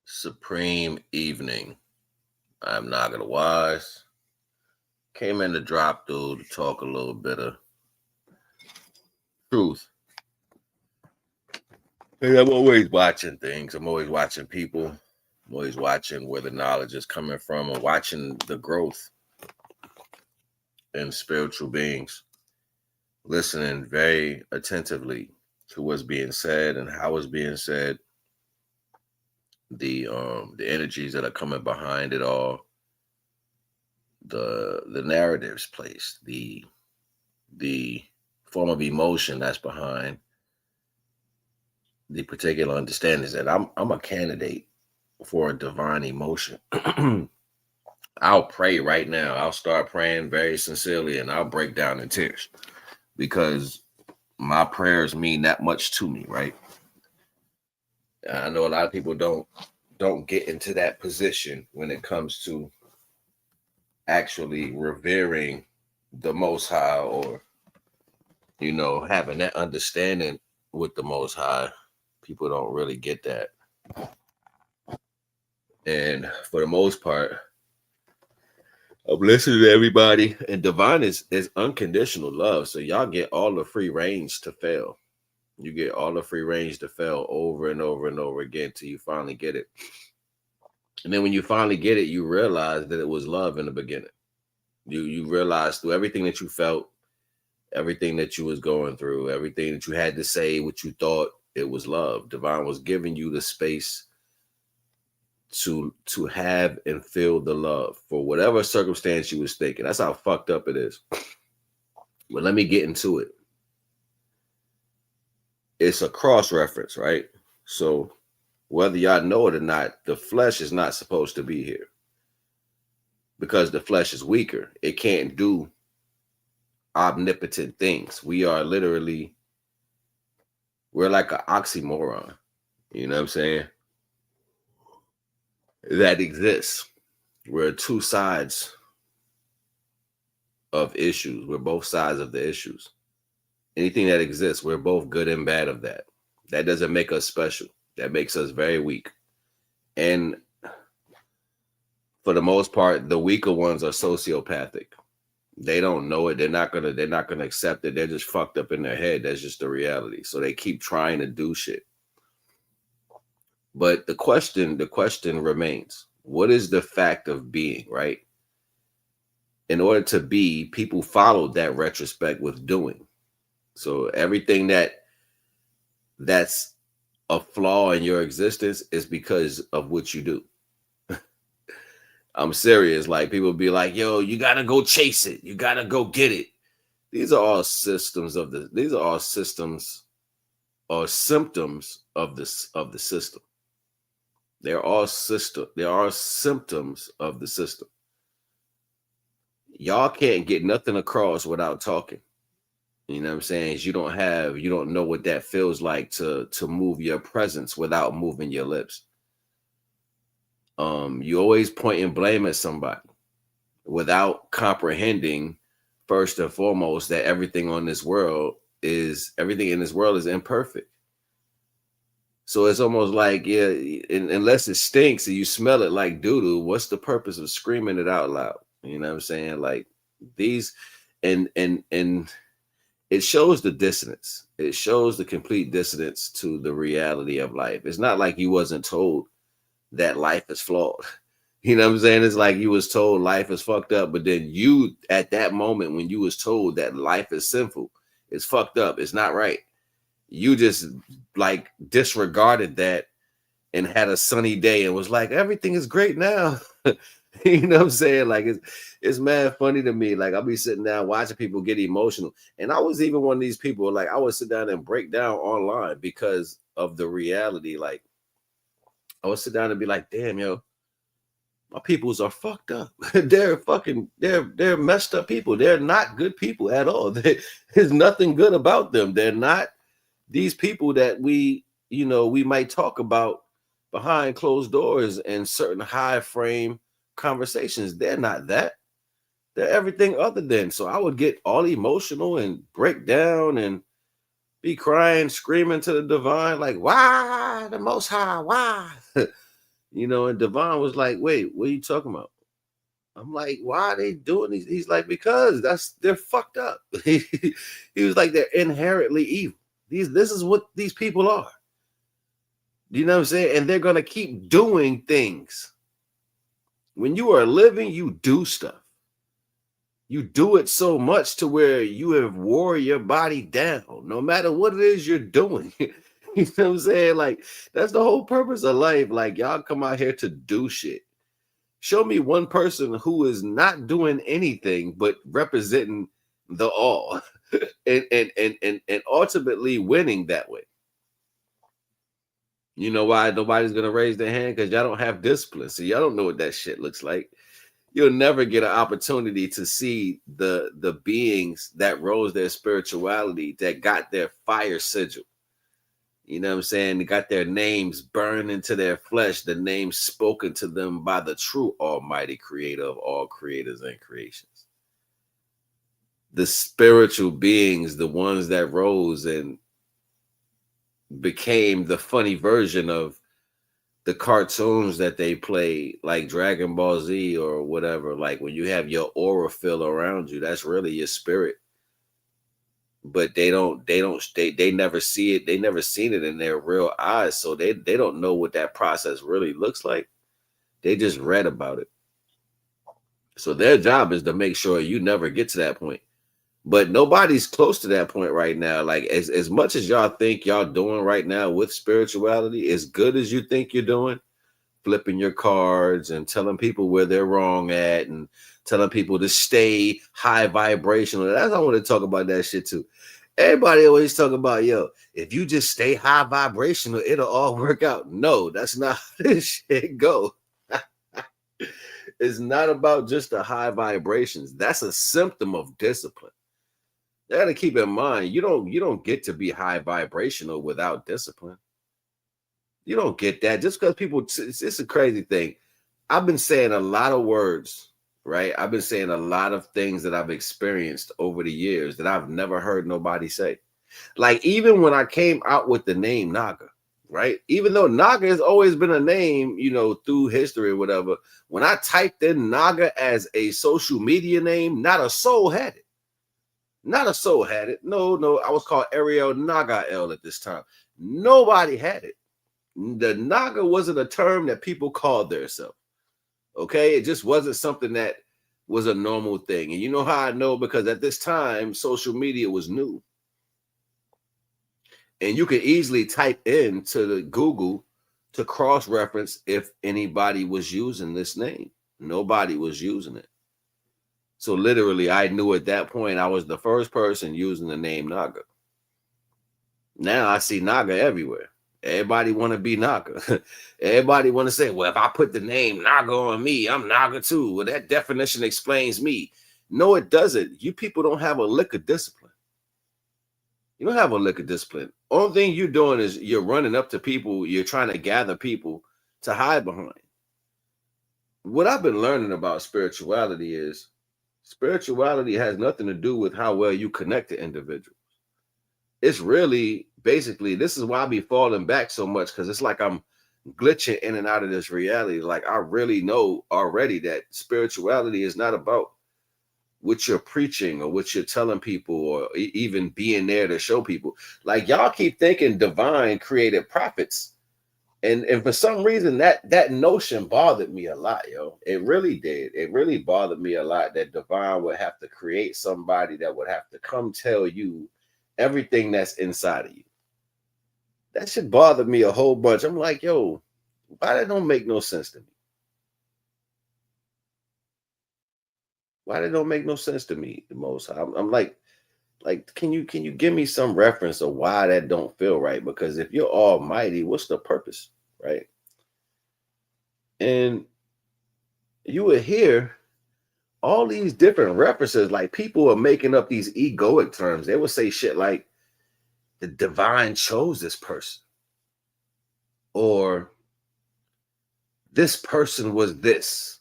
Supreme evening. I'm Naga the Wise. Came in to drop through to talk a little bit of truth. And I'm always watching things. I'm always watching people. I'm always watching where the knowledge is coming from and watching the growth in spiritual beings. Listening very attentively to what's being said and how it's being said. The energies that are coming behind it all, the narratives placed, the form of emotion that's behind the particular understandings that I'm a candidate for a divine emotion. I'll pray right now. I'll start praying very sincerely and I'll break down in tears because my prayers mean that much to me, right? I know a lot of people don't get into that position when it comes to actually revering the Most High or, having that understanding with the Most High. People don't really get that. And for the most part, I'm listening to everybody. And divine is unconditional love. So y'all get all the free range to fail. You get all the free range to fail over and over and over again till you finally get it. And then when you finally get it, you realize that it was love in the beginning. You realize through everything that you felt, everything that you was going through, everything that you had to say, what you thought, it was love. Divine was giving you the space to have and feel the love for whatever circumstance you was thinking. That's how fucked up it is. But let me get into it. It's a cross reference, right? So whether y'all know it or not, the flesh is not supposed to be here because the flesh is weaker. It can't do omnipotent things. We're like an oxymoron. You know what I'm saying? That exists. We're two sides of issues. We're both sides of the issues. Anything that exists, we're both good and bad of that. That doesn't make us special. That makes us very weak. And for the most part, the weaker ones are sociopathic. They don't know it. They're not gonna accept it. They're just fucked up in their head. That's just the reality. So they keep trying to do shit. But the question remains: what is the fact of being, right? In order to be, people followed that retrospect with doing. So everything that's a flaw in your existence is because of what you do. I'm serious. Like people be like, yo, you gotta go chase it. You gotta go get it. These are all systems or symptoms of the system. They are symptoms of the system. Y'all can't get nothing across without talking. You know what I'm saying? You don't know what that feels like to move your presence without moving your lips. You always point and blame at somebody without comprehending first and foremost that everything in this world is imperfect. So it's almost like, yeah, unless it stinks and you smell it like doo-doo, what's the purpose of screaming it out loud? You know what I'm saying? Like these, and it shows the dissonance. It shows the complete dissonance to the reality of life. It's not like you wasn't told that life is flawed. You know what I'm saying? It's like you was told life is fucked up, but then you, at that moment when you was told that life is sinful, it's fucked up, it's not right, you just like disregarded that and had a sunny day and was like, everything is great now. You know what I'm saying? Like it's mad funny to me. Like I'll be sitting down watching people get emotional. And I was even one of these people, like I would sit down and break down online because of the reality. Like I would sit down and be like, damn, yo, my peoples are fucked up. They're messed up people. They're not good people at all. There's nothing good about them. They're not these people that we might talk about behind closed doors and certain high frame conversations. They're not that. They're everything other than. So I would get all emotional and break down and be crying, screaming to the divine, like, why the most high? Why? And Divine was like, wait, what are you talking about? I'm like, why are they doing these? He's like, because they're fucked up. He was like, they're inherently evil. This is what these people are. You know what I'm saying? And they're gonna keep doing things. When you are living, you do stuff. You do it so much to where you have wore your body down, no matter what it is you're doing. You know what I'm saying? Like, that's the whole purpose of life. Like, y'all come out here to do shit. Show me one person who is not doing anything but representing the all and ultimately winning that way. You know why nobody's gonna raise their hand? Because y'all don't have discipline. So y'all don't know what that shit looks like. You'll never get an opportunity to see the beings that rose their spirituality, that got their fire sigil. You know what I'm saying? They got their names burned into their flesh, the names spoken to them by the true Almighty Creator of all creators and creations. The spiritual beings, the ones that rose and became the funny version of the cartoons that they play, like Dragon Ball Z or whatever. Like when you have your aura fill around you, that's really your spirit. But they never see it. They never seen it in their real eyes. So they don't know what that process really looks like. They just read about it. So their job is to make sure you never get to that point. But nobody's close to that point right now. Like as much as y'all think y'all doing right now with spirituality, as good as you think you're doing, flipping your cards and telling people where they're wrong at and telling people to stay high vibrational. I want to talk about that shit too. Everybody always talk about, yo, if you just stay high vibrational, it'll all work out. No, that's not how this shit go. It's not about just the high vibrations. That's a symptom of discipline. You got to keep in mind, you don't get to be high vibrational without discipline. You don't get that just because people. It's a crazy thing. I've been saying a lot of words, right? I've been saying a lot of things that I've experienced over the years that I've never heard nobody say. Like even when I came out with the name Naga, right? Even though Naga has always been a name, through history or whatever. When I typed in Naga as a social media name, not a soul had it. Not a soul had it. No. I was called Ariel Naga L at this time. Nobody had it. The Naga wasn't a term that people called themselves. Okay, it just wasn't something that was a normal thing. And you know how I know? Because at this time, social media was new. And you could easily type into the Google to cross-reference if anybody was using this name. Nobody was using it. So literally, I knew at that point I was the first person using the name Naga. Now I see Naga everywhere. Everybody want to be Naga. Everybody want to say, well, if I put the name Naga on me, I'm Naga too. Well, that definition explains me. No, it doesn't. You people don't have a lick of discipline. You don't have a lick of discipline. Only thing you're doing is you're running up to people. You're trying to gather people to hide behind. What I've been learning about spirituality is spirituality has nothing to do with how well you connect to individuals. It's really basically, this is why I be falling back so much, because it's like I'm glitching in and out of this reality. Like I really know already that spirituality is not about what you're preaching or what you're telling people or even being there to show people. Like y'all keep thinking divine created prophets. And for some reason that notion bothered me a lot, yo. It really did. It really bothered me a lot that divine would have to create somebody that would have to come tell you everything that's inside of you. That shit bothered me a whole bunch. I'm like, yo, why that don't make no sense to me? Why that don't make no sense to me the most? I'm like, can you give me some reference of why that don't feel right? Because if you're almighty, what's the purpose, right? And you would hear all these different references, like people are making up these egoic terms. They would say shit like the divine chose this person, or this person was this,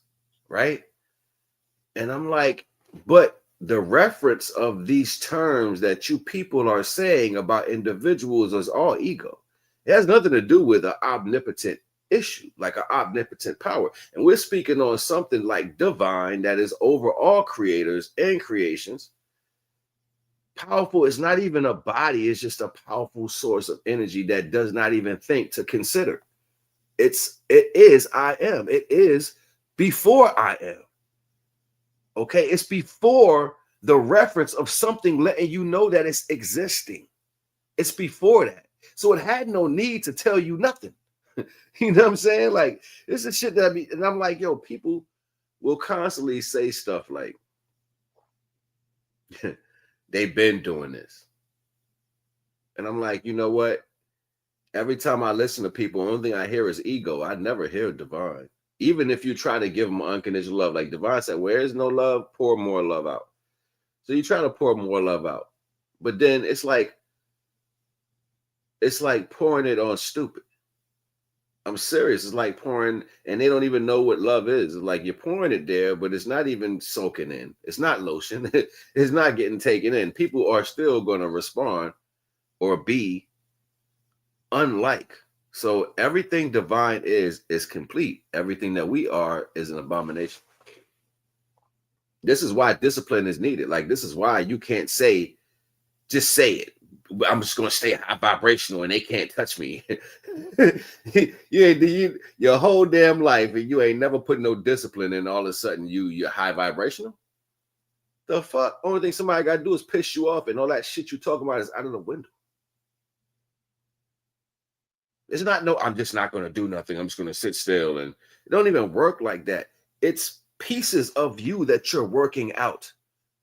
right? And I'm like, but the reference of these terms that you people are saying about individuals is all ego. It has nothing to do with an omnipotent issue, like an omnipotent power. And we're speaking on something like divine that is over all creators and creations. Powerful is not even a body, it's just a powerful source of energy that does not even think to consider. It is I am. It is before I am. Okay, it's before the reference of something letting you know that it's existing. It's before that. So it had no need to tell you nothing. You know what I'm saying? Like, this is shit that I mean, and I'm like, yo, people will constantly say stuff like, they've been doing this. And I'm like, you know what? Every time I listen to people, the only thing I hear is ego. I never hear divine. Even if you try to give them unconditional love, like divine said, where is no love, pour more love out. So you try to pour more love out. But then it's like pouring it on stupid. I'm serious. It's like pouring, and they don't even know what love is. It's like you're pouring it there, but it's not even soaking in. It's not lotion. It's not getting taken in. People are still going to respond or be unlike. So everything divine is complete. Everything that we are is an abomination. This is why discipline is needed. Like, this is why you can't just say it. I'm just going to stay high vibrational and they can't touch me. Your whole damn life and you ain't never put no discipline and all of a sudden you're high vibrational. The fuck? Only thing somebody got to do is piss you off and all that shit you talking about is out of the window. It's not, no, I'm just not going to do nothing. I'm just going to sit still. And it don't even work like that. It's pieces of you that you're working out.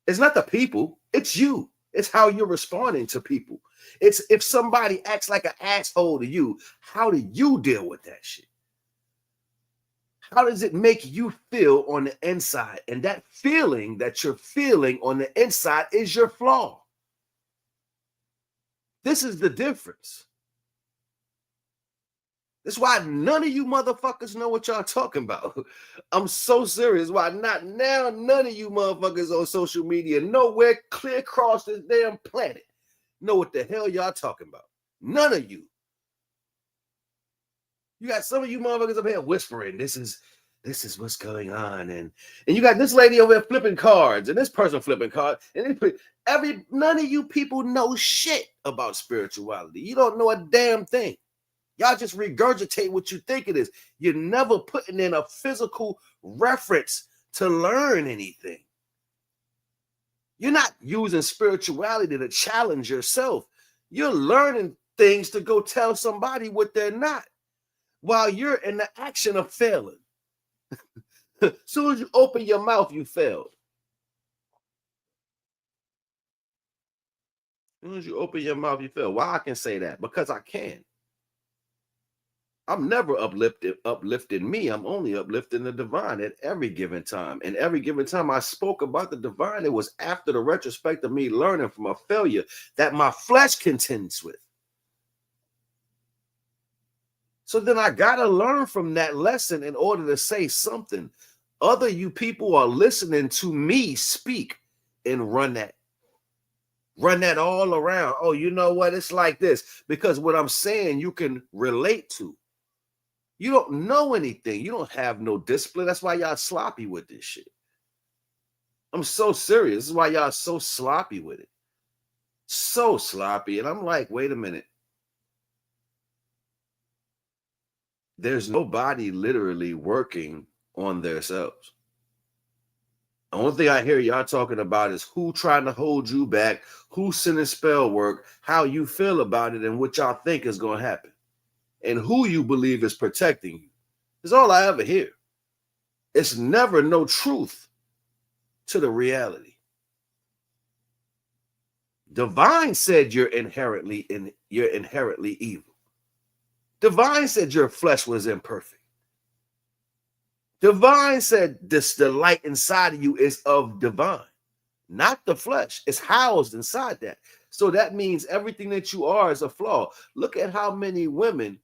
It's not the people. It's you. It's how you're responding to people. It's if somebody acts like an asshole to you, how do you deal with that shit? How does it make you feel on the inside? And that feeling that you're feeling on the inside is your flaw. This is the difference. That's why none of you motherfuckers know what y'all talking about. I'm so serious. Why not now? None of you motherfuckers on social media, nowhere clear across this damn planet, know what the hell y'all talking about. None of you. You got some of you motherfuckers up here whispering, this is what's going on. And you got this lady over here flipping cards and this person flipping cards. And none of you people know shit about spirituality. You don't know a damn thing. Y'all just regurgitate what you think it is. You're never putting in a physical reference to learn anything. You're not using spirituality to challenge yourself. You're learning things to go tell somebody what they're not while you're in the action of failing. As soon as you open your mouth, you failed. As soon as you open your mouth, you fail. Why I can say that? Because I can. I'm never uplifting me. I'm only uplifting the divine at every given time. And every given time I spoke about the divine, it was after the retrospect of me learning from a failure that my flesh contends with. So then I got to learn from that lesson in order to say something. Other you people are listening to me speak and run that all around. Oh, you know what? It's like this. Because what I'm saying, you can relate to. You don't know anything. You don't have no discipline. That's why y'all sloppy with this shit. I'm so serious. This is why y'all so sloppy with it. So sloppy. And I'm like, wait a minute. There's nobody literally working on themselves. The only thing I hear y'all talking about is who trying to hold you back, who sending spell work, how you feel about it, and what y'all think is going to happen. And who you believe is protecting you. That's all I ever hear. It's never no truth to the reality. Divine said you're inherently evil. Divine said your flesh was imperfect. Divine said the light inside of you is of divine, not the flesh. It's housed inside that. So that means everything that you are is a flaw. Look at how many women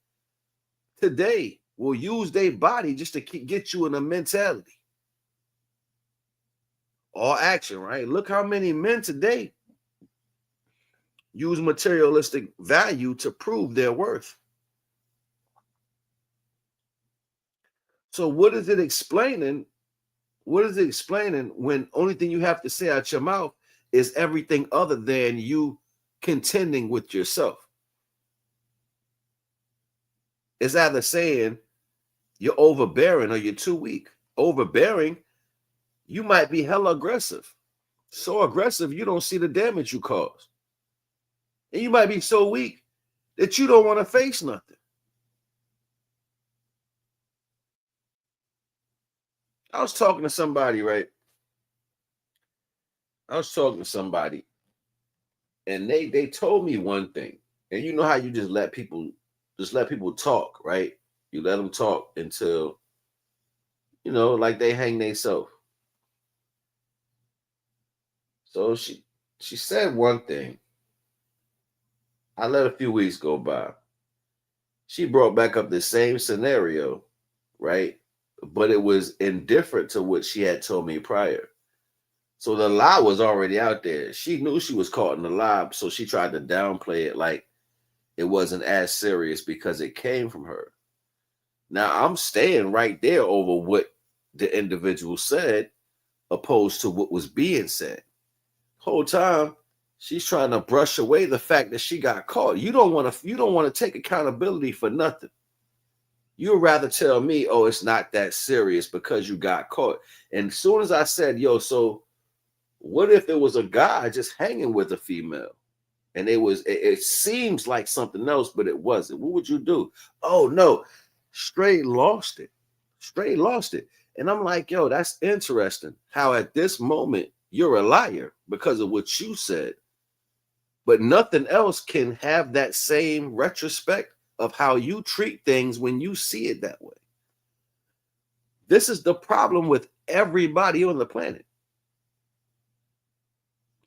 today will use their body just to get you in a mentality. All action, right? Look how many men today use materialistic value to prove their worth. So what is it explaining? What is it explaining when only thing you have to say out your mouth is everything other than you contending with yourself? It's either saying you're overbearing or you're too weak. Overbearing, you might be hella aggressive. So aggressive, you don't see the damage you cause. And you might be so weak that you don't want to face nothing. I was talking to somebody, right? I was talking to somebody, and they told me one thing. And you know how you just let people talk, right? You let them talk until like they hang themselves. So she said one thing. I let a few weeks go by. She brought back up the same scenario, right? But it was indifferent to what she had told me prior. So the lie was already out there. She knew she was caught in the lie, so she tried to downplay it like it wasn't as serious because it came from her. Now I'm staying right there over what the individual said, opposed to what was being said. Whole time she's trying to brush away the fact that she got caught. You don't want to take accountability for nothing. You'd rather tell me, oh, it's not that serious because you got caught. And as soon as I said, yo, so what if there was a guy just hanging with a female? And it seems like something else, but it wasn't. What would you do? Oh no, straight lost it. Straight lost it. And I'm like, yo, that's interesting. How at this moment you're a liar because of what you said. But nothing else can have that same retrospect of how you treat things when you see it that way. This is the problem with everybody on the planet.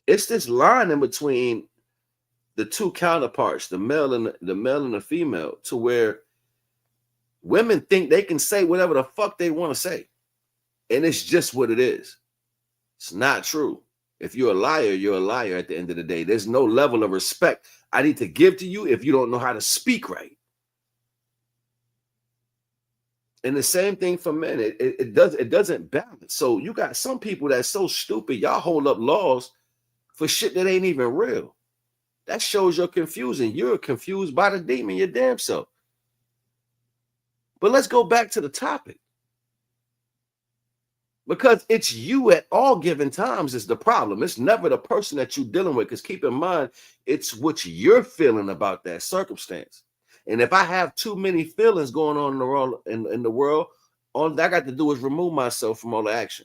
It's this line in between the two counterparts, the male and the female, to where women think they can say whatever the fuck they want to say. And it's just what it is. It's not true. If you're a liar, you're a liar at the end of the day. There's no level of respect I need to give to you if you don't know how to speak right. And the same thing for men. It doesn't balance. So you got some people that's so stupid, y'all hold up laws for shit that ain't even real. That shows you're confusing. You're confused by the demon, your damn self. But let's go back to the topic. Because it's you at all given times is the problem. It's never the person that you're dealing with. Because keep in mind, it's what you're feeling about that circumstance. And if I have too many feelings going on in the world, all I got to do is remove myself from all the action.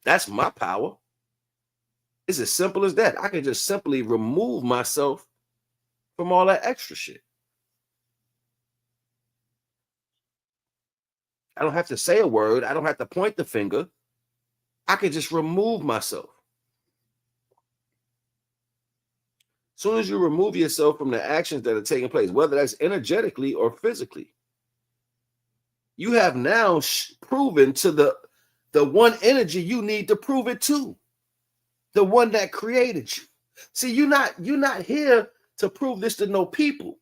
That's my power. It's as simple as that. I can just simply remove myself from all that extra shit. I don't have to say a word. I don't have to point the finger. I can just remove myself. As soon as you remove yourself from the actions that are taking place, whether that's energetically or physically, you have now proven to the one energy you need to prove it to, the one that created you. See, you're not here to prove this to no people.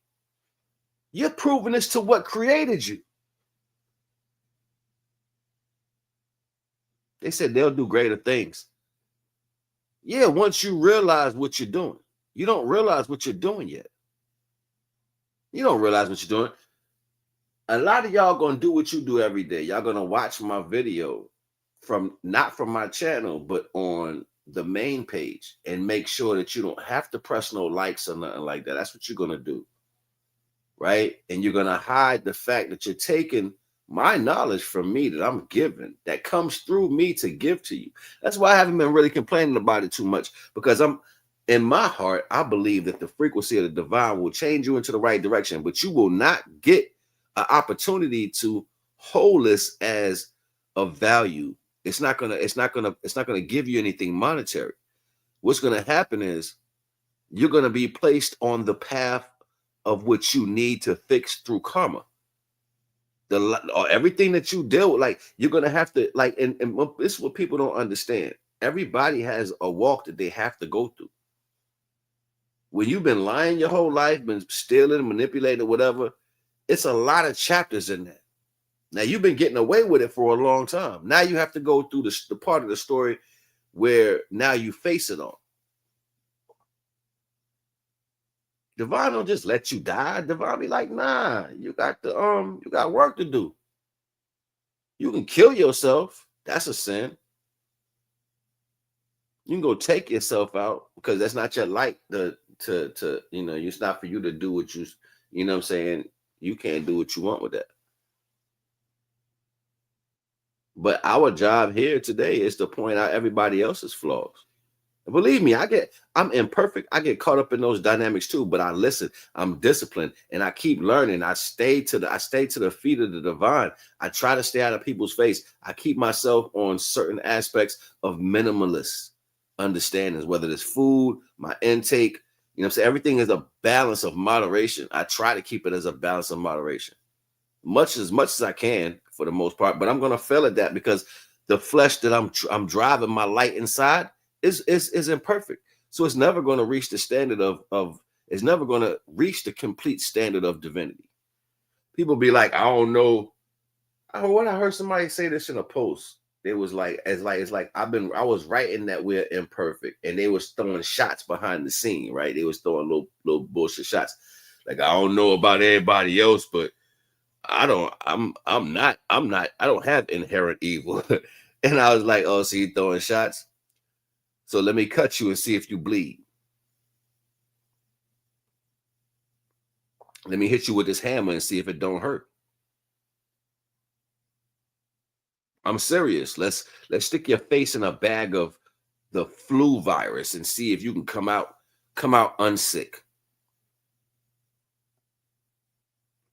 You're proving this to what created you. They said they'll do greater things. Yeah, once you realize what you're doing. You don't realize what you're doing yet. You don't realize what you're doing. A lot of y'all gonna do what you do every day. Y'all gonna watch my video not from my channel, but on the main page, and make sure that you don't have to press no likes or nothing like that. That's what you're gonna do, right? And you're gonna hide the fact that you're taking my knowledge from me that I'm giving, that comes through me to give to you. That's why I haven't been really complaining about it too much, because in my heart, I believe that the frequency of the divine will change you into the right direction, but you will not get an opportunity to hold this as a value. It's not gonna give you anything monetary. What's gonna happen is you're gonna be placed on the path of what you need to fix through karma. or everything that you deal with, like you're gonna have to like, and this is what people don't understand. Everybody has a walk that they have to go through. When you've been lying your whole life, been stealing, manipulating, whatever, it's a lot of chapters in that. Now you've been getting away with it for a long time. Now you have to go through the part of the story where now you face it on. Divine don't just let you die. Divine be like, nah, you got you got work to do. You can kill yourself. That's a sin. You can go take yourself out because that's not your light to it's not for you to do what you know what I'm saying? You can't do what you want with that. But our job here today is to point out everybody else's flaws. Believe me, I'm imperfect. I get caught up in those dynamics too, but I listen, I'm disciplined, and I keep learning. I stay to the feet of the divine. I try to stay out of people's face. I keep myself on certain aspects of minimalist understandings, whether it's food, my intake, you know what I'm saying? Everything is a balance of moderation. I try to keep it as a balance of moderation. Much as I can for the most part, but I'm gonna fail at that because the flesh that I'm driving my light inside is imperfect. So it's never going to reach the standard of it's never going to reach the complete standard of divinity. People be like, I don't know. What I heard somebody say this in a post. It was like, it's like I was writing that we're imperfect, and they was throwing shots behind the scene, right? They was throwing little bullshit shots. Like, I don't know about everybody else, but I don't have inherent evil. And I was like, oh, so you throwing shots? So let me cut you and see if you bleed. Let me hit you with this hammer and see if it don't hurt. I'm serious. Let's stick your face in a bag of the flu virus and see if you can come out unsick.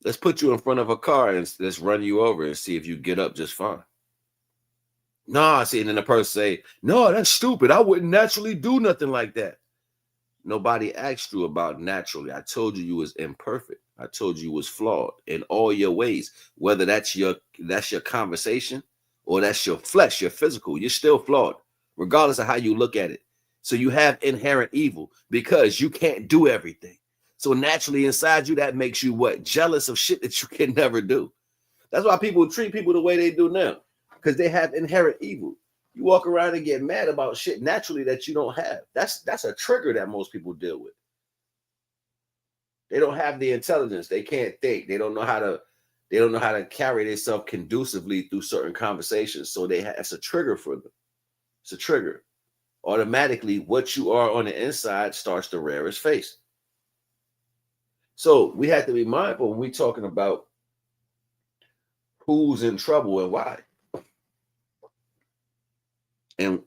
Let's put you in front of a car and let's run you over and see if you get up just fine. No, see, and then the person say, no, that's stupid. I wouldn't naturally do nothing like that. Nobody asked you about naturally. I told you was imperfect. I told you was flawed in all your ways. Whether that's your conversation or that's your flesh, your physical, you're still flawed, regardless of how you look at it. So you have inherent evil because you can't do everything. So naturally inside you, that makes you what? Jealous of shit that you can never do. That's why people treat people the way they do now, because they have inherent evil. You walk around and get mad about shit naturally that you don't have. That's a trigger that most people deal with. They don't have the intelligence. They can't think. They don't know how to carry themselves conducively through certain conversations. So it's a trigger for them. It's a trigger. Automatically, what you are on the inside starts to rear its face. So we have to be mindful when we're talking about who's in trouble and why. And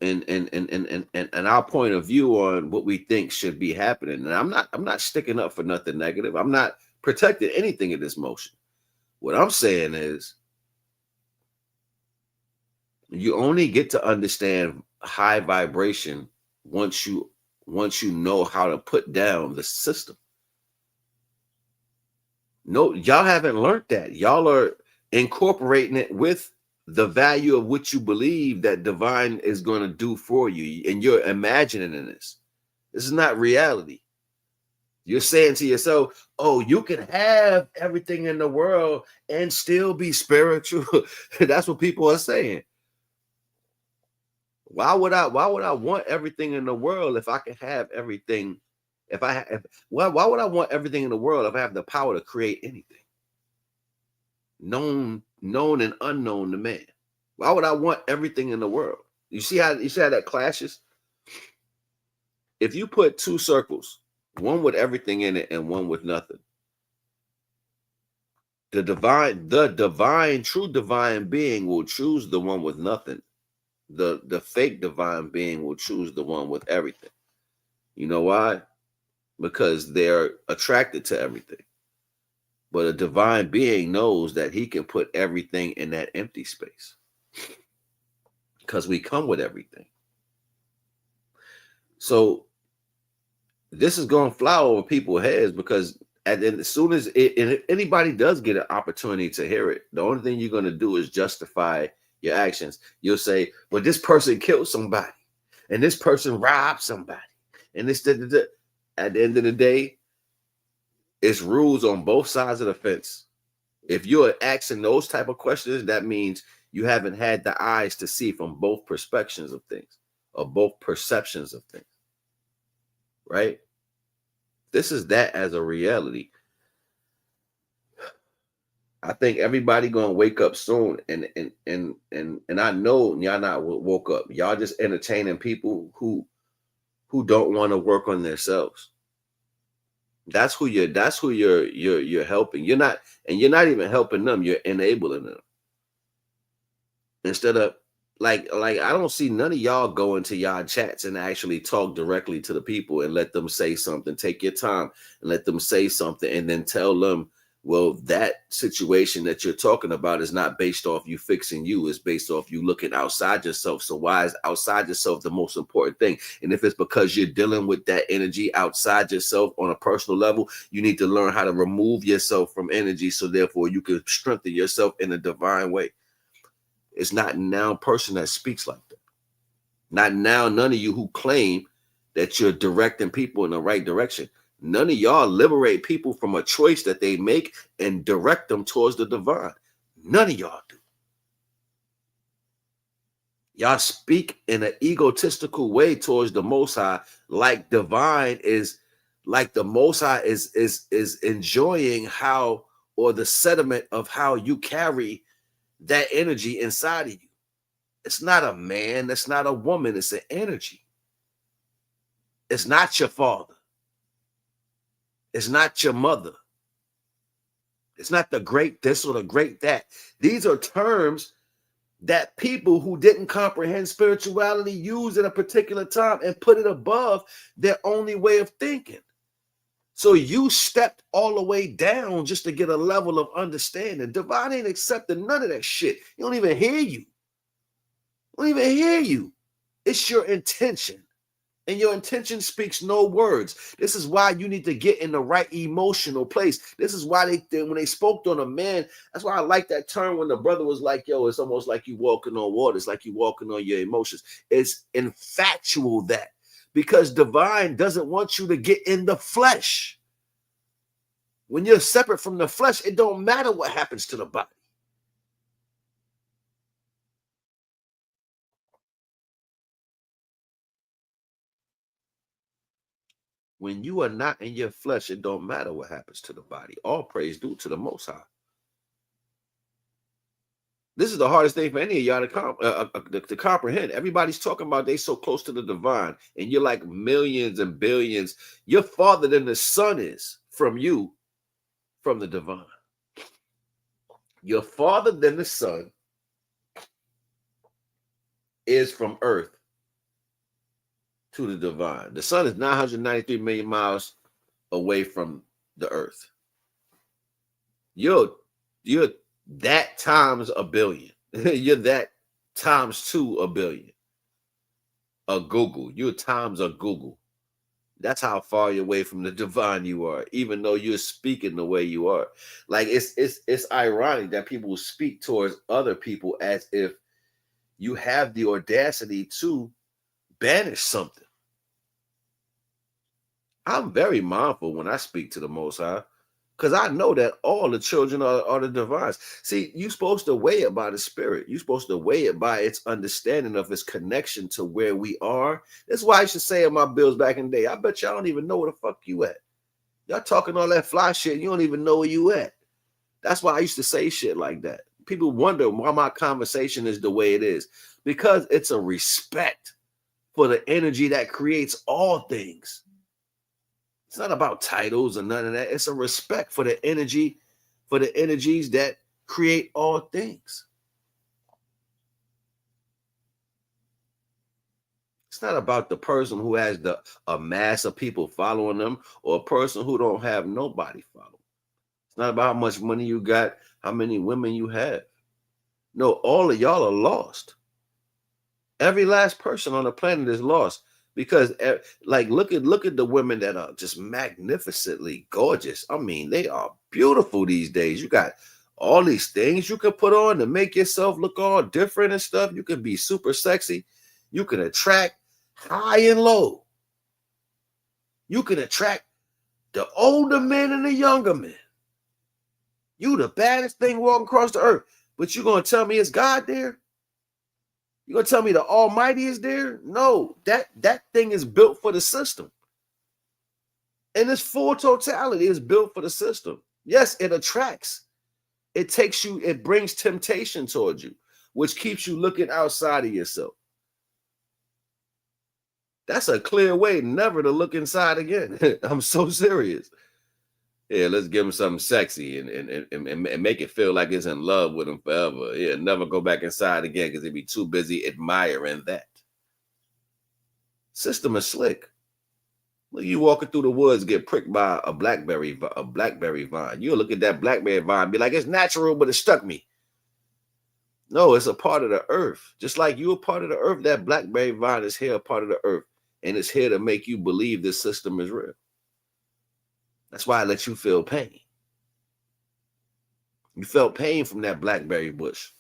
our point of view on what we think should be happening. And I'm not sticking up for nothing negative. I'm not protecting anything in this motion. What I'm saying is you only get to understand high vibration once you know how to put down the system. No, y'all haven't learned that. Y'all are incorporating it with the value of what you believe that divine is going to do for you. And you're imagining in this. This is not reality. You're saying to yourself, oh, you can have everything in the world and still be spiritual. That's what people are saying. Why would I want everything in the world if I can have everything? Why would I want everything in the world if I have the power to create anything? Known and unknown to man. Why would I want everything in the world? You see how that clashes? If you put two circles, one with everything in it and one with nothing, the divine, true divine being will choose the one with nothing. The fake divine being will choose the one with everything. You know why? Because they're attracted to everything. But a divine being knows that he can put everything in that empty space. Because we come with everything. So this is going to fly over people's heads because And then as soon as it, and if anybody does get an opportunity to hear it, the only thing you're going to do is justify your actions. You'll say, well, this person killed somebody and this person robbed somebody. And this, da, da, da. At the end of the day, it's rules on both sides of the fence. If you're asking those type of questions, that means you haven't had the eyes to see from both perspectives of things or both perceptions of things, right? This is that as a reality. I think everybody gonna wake up soon, and I know y'all not woke up. Y'all just entertaining people who don't want to work on themselves. That's who you're helping. You're not even helping them. You're enabling them. Instead of like I don't see none of y'all go into y'all chats and actually talk directly to the people and let them say something. Take your time and let them say something, and then tell them, well, that situation that you're talking about is not based off you fixing you. It's based off you looking outside yourself. So why is outside yourself the most important thing? And if it's because you're dealing with that energy outside yourself on a personal level, you need to learn how to remove yourself from energy, so therefore you can strengthen yourself in a divine way. It's not now person that speaks like that. Not now, none of you who claim that you're directing people in the right direction. None of y'all liberate people from a choice that they make and direct them towards the divine. None of y'all do. Y'all speak in an egotistical way towards the Most High, like divine is, like the Most High is enjoying how, or the sediment of how you carry that energy inside of you. It's not a man, it's not a woman, it's an energy. It's not your father. It's not your mother. It's not the great this or the great that. These are terms that people who didn't comprehend spirituality use at a particular time and put it above their only way of thinking. So you stepped all the way down just to get a level of understanding. Divine ain't accepting none of that shit. You don't even hear you. Don't even hear you. It's your intention. And your intention speaks no words. This is why you need to get in the right emotional place. This is why when they spoke on a man, that's why I like that term when the brother was like, yo, it's almost like you walking on water. It's like you walking on your emotions. It's infatual that. Because divine doesn't want you to get in the flesh. When you're separate from the flesh, it don't matter what happens to the body. When you are not in your flesh, it don't matter what happens to the body. All praise due to the Most High. This is the hardest thing for any of y'all to comprehend. Everybody's talking about they so close to the divine, and you're like millions and billions. You're farther than the sun is from you, from the divine. You're farther than the sun is from earth to the divine. The sun is 993 million miles away from the earth. You're that times a billion. You're that times 2 a billion. A Google. You're times a Google. That's how far away from the divine you are, even though you're speaking the way you are. Like it's ironic that people speak towards other people as if you have the audacity to banish something. I'm very mindful when I speak to the Most High, because I know that all the children are the divines. See, you're supposed to weigh it by the spirit. You're supposed to weigh it by its understanding of its connection to where we are. That's why I used to say in my bills back in the day, I bet y'all don't even know where the fuck you at. Y'all talking all that fly shit, you don't even know where you at. That's why I used to say shit like that. People wonder why my conversation is the way it is, because it's a respect for the energy that creates all things. It's not about titles or none of that. It's a respect for the energy, for the energies that create all things. It's not about the person who has a mass of people following them or a person who don't have nobody following. It's not about how much money you got, how many women you have. No, all of y'all are lost. Every last person on the planet is lost. Because like look at the women that are just magnificently gorgeous. I mean, they are beautiful these days. You got all these things you can put on to make yourself look all different and stuff. You can be super sexy. You can attract high and low. You can attract the older men and the younger men. You the baddest thing walking across the earth. But you gonna tell me it's God there? You gonna tell me the Almighty is there? No, that thing is built for the system. And its full totality is built for the system. Yes, it attracts. It takes you, it brings temptation towards you, which keeps you looking outside of yourself. That's a clear way never to look inside again. I'm so serious. Yeah, let's give him something sexy and make it feel like it's in love with him forever. Yeah, never go back inside again because he'd be too busy admiring that. System is slick. Look, you walking through the woods, get pricked by a blackberry vine. You'll look at that blackberry vine and be like, it's natural, but it stuck me. No, it's a part of the earth. Just like you're a part of the earth, that blackberry vine is here, a part of the earth. And it's here to make you believe this system is real. That's why I let you feel pain. You felt pain from that blackberry bush.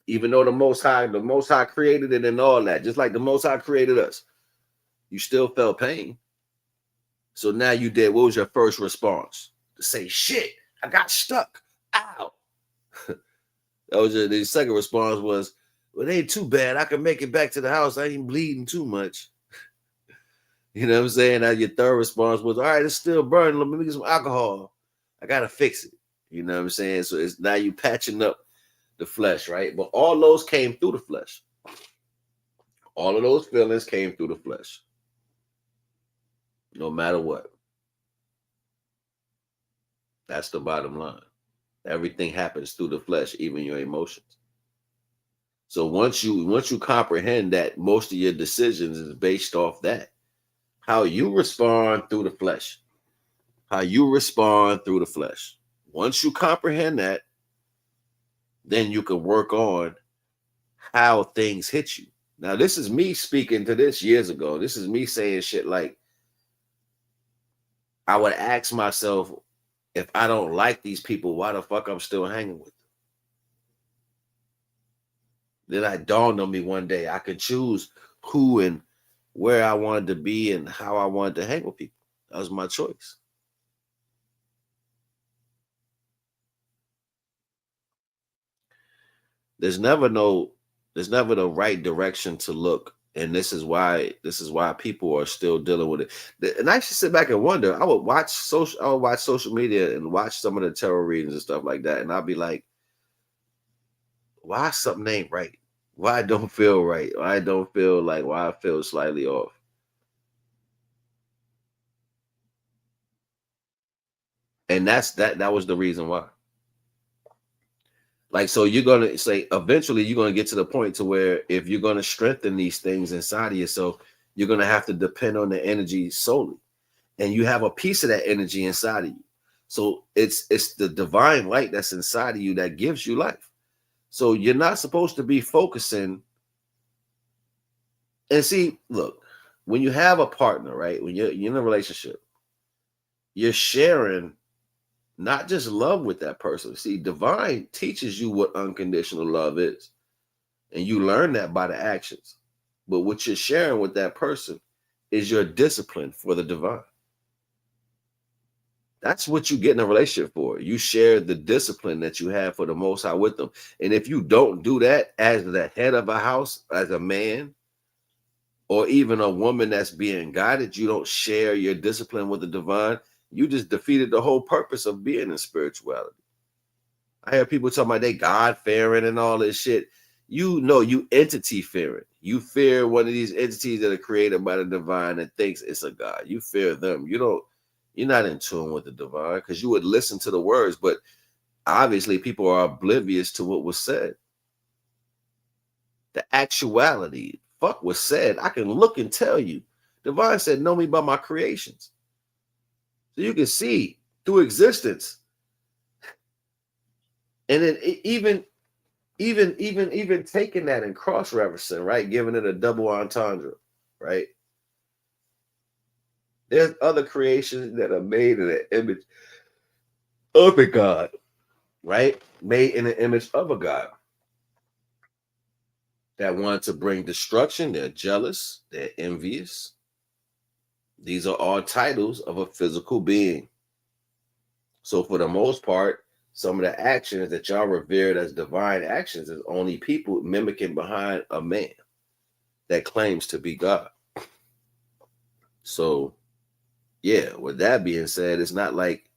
Even though the Most High created it and all that, just like the Most High created us, you still felt pain. So now you did, what was your first response? To say, shit, I got stuck. Ow. That was the second response was, well, it ain't too bad. I can make it back to the house. I ain't bleeding too much. You know what I'm saying? Now your third response was, all right, it's still burning. Let me get some alcohol. I got to fix it. You know what I'm saying? So it's now you patching up the flesh, right? But all those came through the flesh. All of those feelings came through the flesh. No matter what. That's the bottom line. Everything happens through the flesh, even your emotions. So once you comprehend that most of your decisions is based off that, how you respond through the flesh, how you respond through the flesh. Once you comprehend that, then you can work on how things hit you. Now, this is me speaking to this years ago. This is me saying shit like, I would ask myself, if I don't like these people, why the fuck I'm still hanging with them? Then it dawned on me one day, I could choose who and where I wanted to be and how I wanted to hang with people. That was my choice. There's never the right direction to look. And this is why people are still dealing with it. And I used to sit back and wonder. I would watch social media and watch some of the tarot readings and stuff like that. And I'd be like, why something ain't right? Why I don't feel right? Why I don't feel like why I feel slightly off. And that was the reason why. Like, so you're gonna say eventually you're gonna get to the point to where if you're gonna strengthen these things inside of yourself, you're gonna have to depend on the energy solely. And you have a piece of that energy inside of you. So it's the divine light that's inside of you that gives you life. So you're not supposed to be focusing. And see, look, when you have a partner, right? When you're in a relationship, you're sharing not just love with that person. See, divine teaches you what unconditional love is. And you learn that by the actions. But what you're sharing with that person is your discipline for the divine. That's what you get in a relationship for. You share the discipline that you have for the Most High with them. And if you don't do that as the head of a house, as a man, or even a woman that's being guided, you don't share your discipline with the divine, you just defeated the whole purpose of being in spirituality. I hear people talking about they God fearing and all this shit. You know, you entity fearing. You fear one of these entities that are created by the divine that thinks it's a God. You fear them. You're not in tune with the divine because you would listen to the words, but obviously people are oblivious to what was said. The actuality, fuck was said. I can look and tell you. Divine said, know me by my creations. So you can see through existence. And then even taking that and cross-referencing, right? Giving it a double entendre, right? There's other creations that are made in the image of a God, right? Made in the image of a God that want to bring destruction. They're jealous. They're envious. These are all titles of a physical being. So for the most part, some of the actions that y'all revered as divine actions is only people mimicking behind a man that claims to be God. So yeah, with that being said, it's not like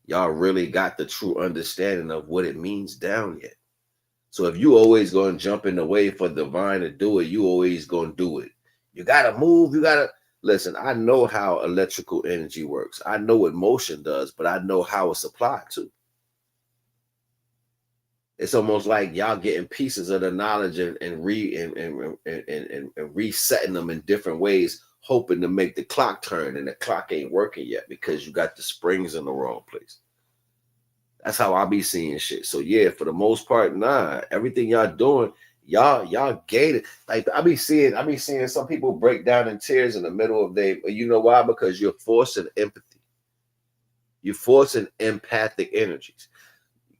y'all really got the true understanding of what it means down yet. So if you always going to jump in the way for divine to do it, you always going to do it. You got to move. You got to listen. I know how electrical energy works. I know what motion does, but I know how it's applied to. It's almost like y'all getting pieces of the knowledge and resetting them in different ways, hoping to make the clock turn, and the clock ain't working yet because you got the springs in the wrong place. That's how I be seeing shit. So yeah, for the most part, nah, everything y'all doing, y'all gated. Like I be seeing some people break down in tears in the middle of day. You know why? Because you're forcing empathy. You're forcing empathic energies.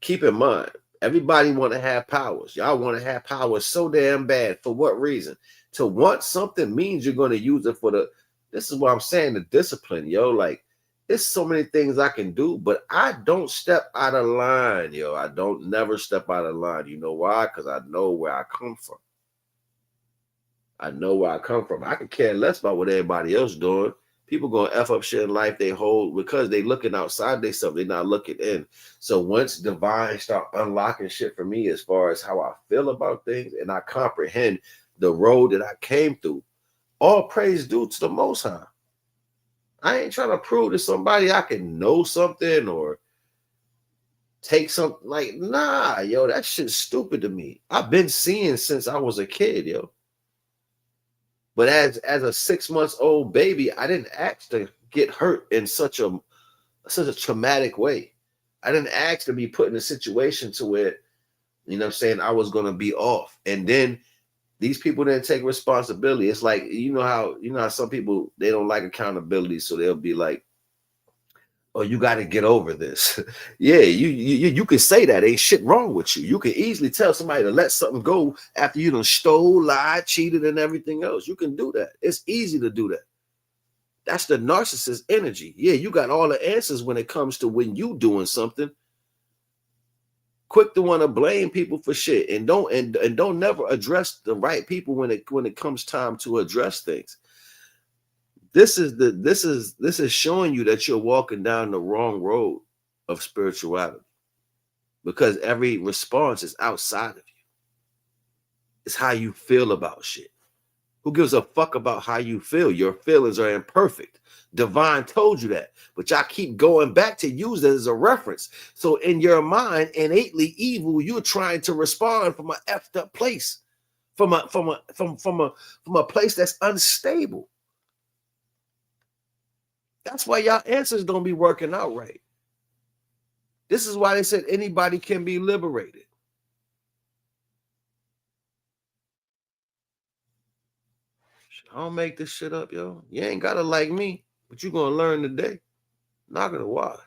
Keep in mind, everybody want to have powers. Y'all want to have powers so damn bad. For what reason? To want something means you're going to use it for the. This is what I'm saying. The discipline, yo. Like, there's so many things I can do, but I don't step out of line, yo. I don't never step out of line. You know why? Because I know where I come from. I know where I come from. I could care less about what everybody else doing. People gonna F up shit in life they hold because they looking outside they stuff, they not looking in. So once divine start unlocking shit for me as far as how I feel about things and I comprehend the road that I came through, all praise due to the Most High. I ain't trying to prove to somebody I can know something or take something like, nah, yo, that shit's stupid to me. I've been seeing since I was a kid, yo. But as a 6-month-old baby, I didn't ask to get hurt in such a traumatic way. I didn't ask to be put in a situation to where, you know what I'm saying, I was gonna be off. And then these people didn't take responsibility. It's like, you know how some people, they don't like accountability, so they'll be like, oh, you got to get over this. Yeah, you can say that. Ain't shit wrong with you. You can easily tell somebody to let something go after you done stole, lied, cheated, and everything else. You can do that. It's easy to do that. That's the narcissist energy. Yeah, you got all the answers when it comes to when you doing something. Quick to want to blame people for shit and don't never address the right people when it comes time to address things. This is showing you that you're walking down the wrong road of spirituality because every response is outside of you. It's how you feel about shit. Who gives a fuck about how you feel? Your feelings are imperfect. Divine told you that, but y'all keep going back to use that as a reference. So in your mind, innately evil, you're trying to respond from an effed up place, from a place that's unstable. That's why y'all answers don't be working out right. This is why they said anybody can be liberated. I don't make this shit up, yo. You ain't gotta like me, but you're gonna learn today. Naga the Wise.